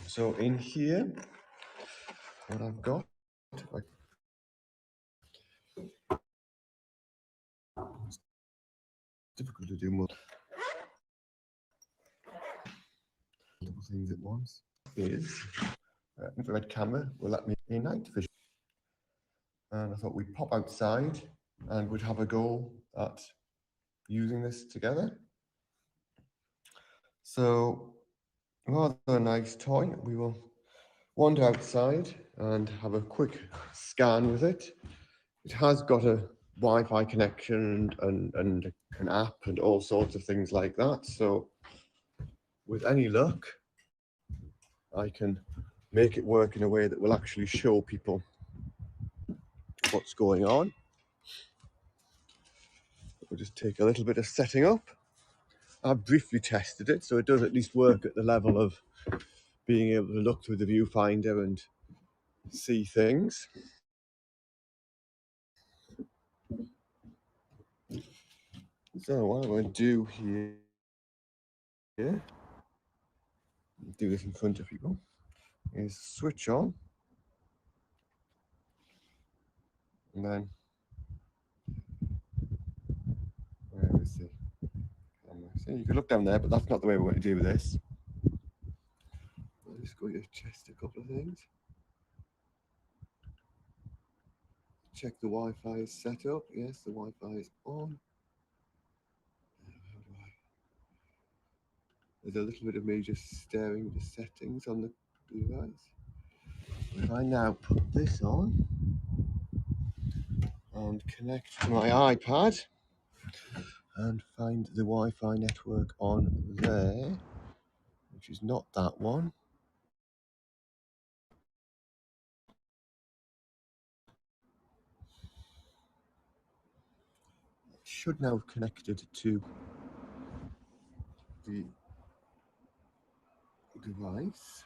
So in here, what I've got, it's difficult to do multiple things at once, is infrared camera will let me in night vision. And I thought we'd pop outside and we'd have a go at using this together. So rather a nice toy, we will wander outside and have a quick scan with it. It has got a Wi-Fi connection and an app and all sorts of things like that. So with any luck, I can make it work in a way that will actually show people what's going on. We'll just take a little bit of setting up. I've briefly tested it, so it does at least work at the level of being able to look through the viewfinder and see things. So what I'm going to do here, do this in front of people, is switch on, and then where is the camera? See, you can look down there, but that's not the way we're going to do this. I'm just going to test a couple of things. Check the Wi-Fi is set up. Yes, the Wi-Fi is on. There's a little bit of me just staring at the settings on the device. If I now put this on and connect to my iPad and find the Wi-Fi network on there, which is not that one. It should now have connected to the device.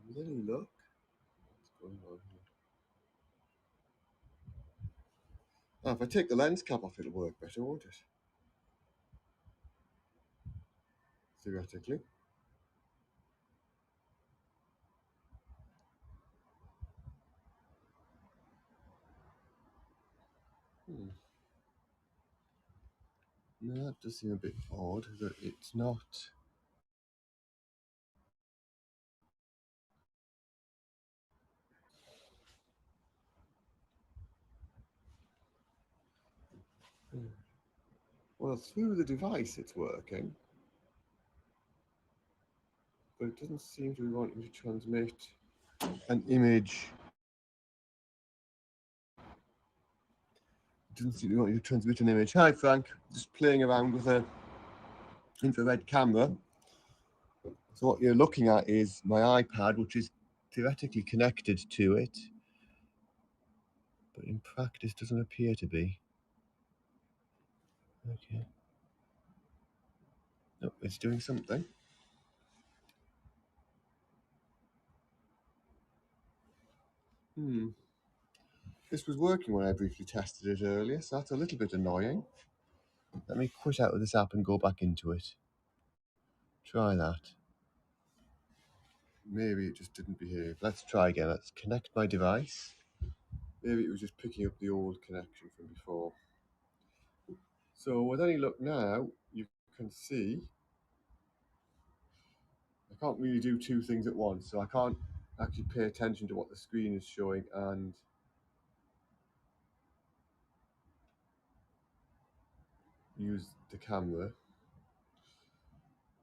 With any luck, what's going on here? Oh, if I take the lens cap off, it'll work better, won't it? Theoretically. No, that does seem a bit odd that it's not. Well, through the device it's working, but it doesn't seem to be wanting to transmit an image. It doesn't seem to want you to transmit an image. Hi, Frank. Just playing around with a infrared camera. So what you're looking at is my iPad, which is theoretically connected to it, but in practice doesn't appear to be. Okay. No, it's doing something. This was working when I briefly tested it earlier, so that's a little bit annoying. Let me quit out of this app and go back into it. Try that. Maybe it just didn't behave. Let's try again. Let's connect my device. Maybe it was just picking up the old connection from before. So with any luck now, you can see I can't really do two things at once. So I can't actually pay attention to what the screen is showing and use the camera.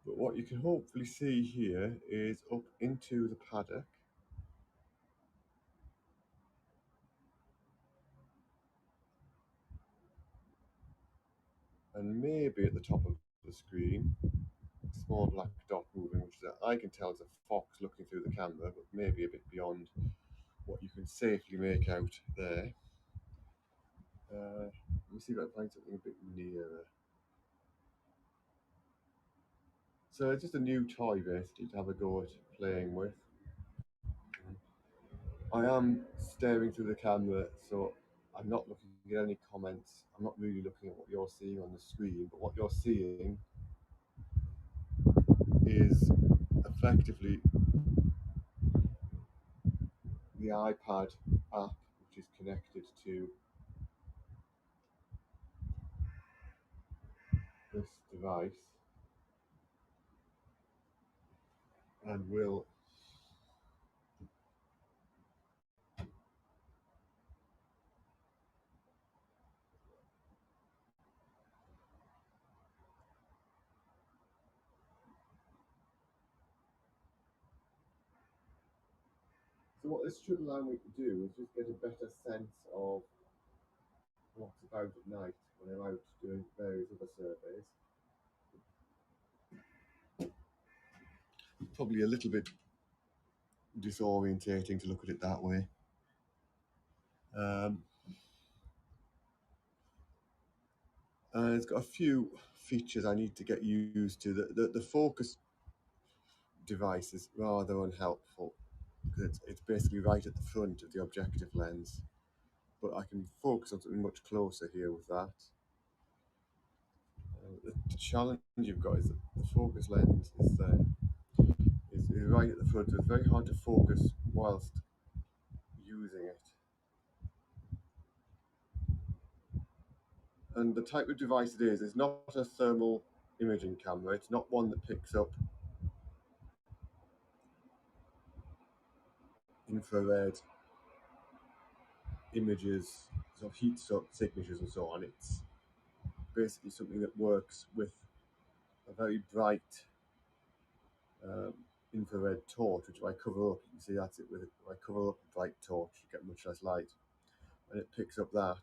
But what you can hopefully see here is up into the paddock. And maybe at the top of the screen, a small black dot moving, which I can tell is a fox looking through the camera, but maybe a bit beyond what you can safely make out there. Let me see if I can find something a bit nearer. So it's just a new toy basically to have a go at playing with. I am staring through the camera, so I'm not looking at any comments. I'm not really looking at what you're seeing on the screen, but what you're seeing is effectively the iPad app, which is connected to this device and will so what this should allow me to do is just get a better sense of what's about at night when I'm out doing various other surveys. Probably a little bit disorientating to look at it that way. Um, and it's got a few features I need to get used to. The focus device is rather unhelpful because it's basically right at the front of the objective lens. But I can focus on something much closer here with that. The challenge you've got is that the focus lens is right at the front, so it's very hard to focus whilst using it. And the type of device it is not a thermal imaging camera. It's not one that picks up infrared images, sort of heat signatures and so on. It's basically something that works with a very bright um, infrared torch, which if I cover up, you can see that's it with it. If I cover up a bright torch, you get much less light, and it picks up that.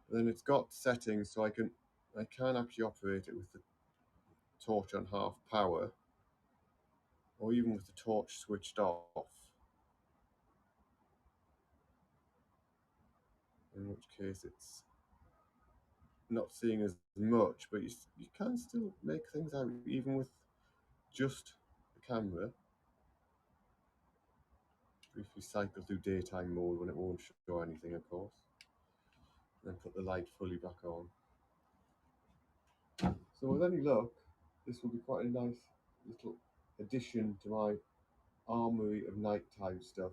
And then it's got settings, so I can actually operate it with the torch on half power, or even with the torch switched off. In which case, it's not seeing as much, but you can still make things out even with just the camera. Briefly cycle through daytime mode when it won't show anything, of course. Then put the light fully back on. So with any luck, this will be quite a nice little addition to my armory of nighttime stuff.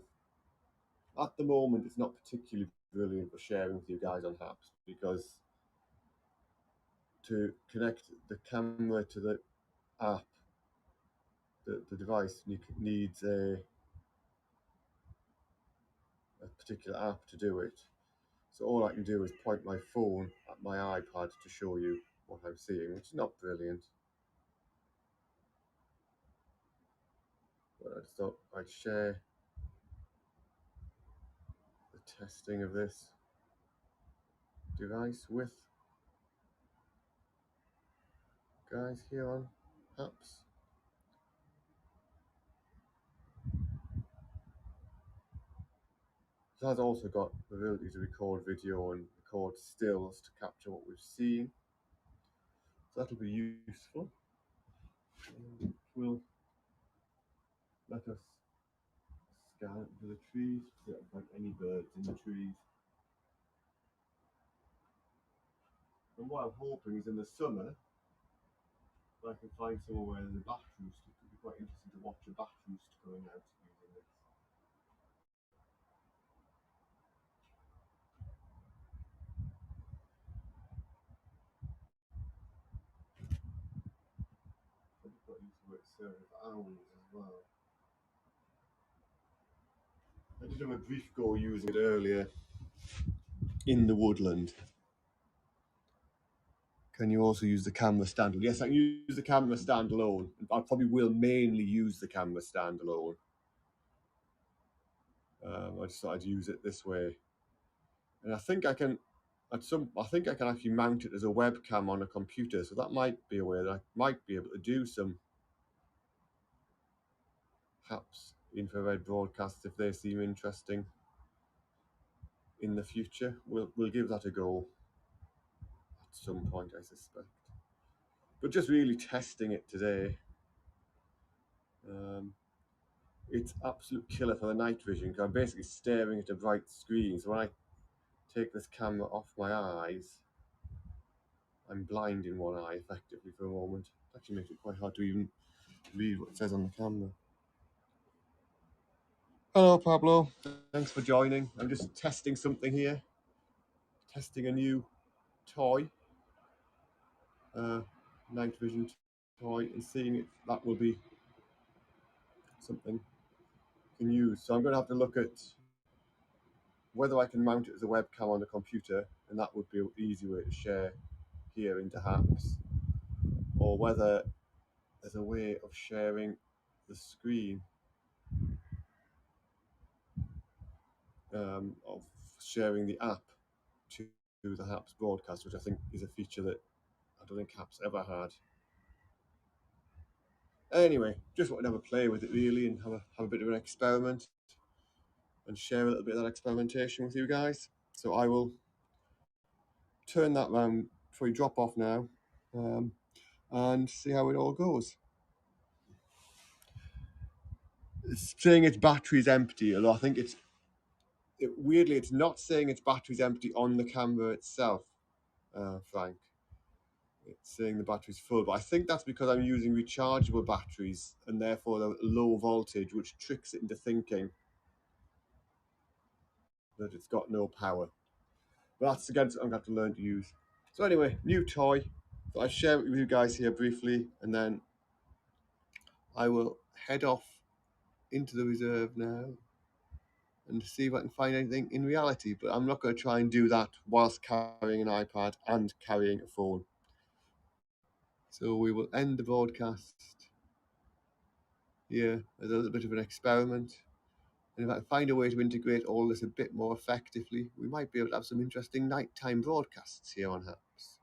At the moment, it's not particularly brilliant for sharing with you guys on Haps because to connect the camera to the app, the device needs a particular app to do it. So all I can do is point my phone at my iPad to show you what I'm seeing, which is not brilliant. But I just thought I'd share the testing of this device with guys here on Haps. It has also got the ability to record video and record stills to capture what we've seen. So that'll be useful. Will let us scan into the trees, like any birds in the trees. And what I'm hoping is in the summer, I can find somewhere where there's a bat roost. It could be quite interesting to watch a bat roost going out using this. Probably quite useful to serve owls as well. I did have a brief go using it earlier in the woodland. Can you also use the camera standalone? Yes, I can use the camera standalone. I probably will mainly use the camera standalone. I just thought I'd use it this way, and I think I can. I think I can actually mount it as a webcam on a computer, so that might be a way that I might be able to do some perhaps infrared broadcasts if they seem interesting in the future. We'll give that a go at some point, I suspect. But just really testing it today. It's absolute killer for the night vision because I'm basically staring at a bright screen. So when I take this camera off my eyes, I'm blind in one eye effectively for a moment. It actually makes it quite hard to even read what it says on the camera. Hello, Pablo. Thanks for joining. I'm just testing something here. Testing a new toy, night vision toy, and seeing if that will be something I can use. So I'm going to have to look at whether I can mount it as a webcam on the computer, and that would be an easy way to share here into Happs, or whether there's a way of sharing the screen, of sharing the app to the Happs broadcast, which I think is a feature that I don't think Happs ever had. Anyway, just wanted to have a play with it really and have a bit of an experiment and share a little bit of that experimentation with you guys. So I will turn that round before you drop off now, and see how it all goes. It's saying its battery's empty, although I think weirdly it's not saying its battery's empty on the camera itself, Frank. It's saying the battery's full, but I think that's because I'm using rechargeable batteries and therefore a low voltage, which tricks it into thinking that it's got no power. But that's again something I'm going to have to learn to use. So anyway, new toy. So I share it with you guys here briefly, and then I will head off into the reserve now and see if I can find anything in reality. But I'm not going to try and do that whilst carrying an iPad and carrying a phone. So we will end the broadcast here as a little bit of an experiment. And if I can find a way to integrate all this a bit more effectively, we might be able to have some interesting nighttime broadcasts here on Happs.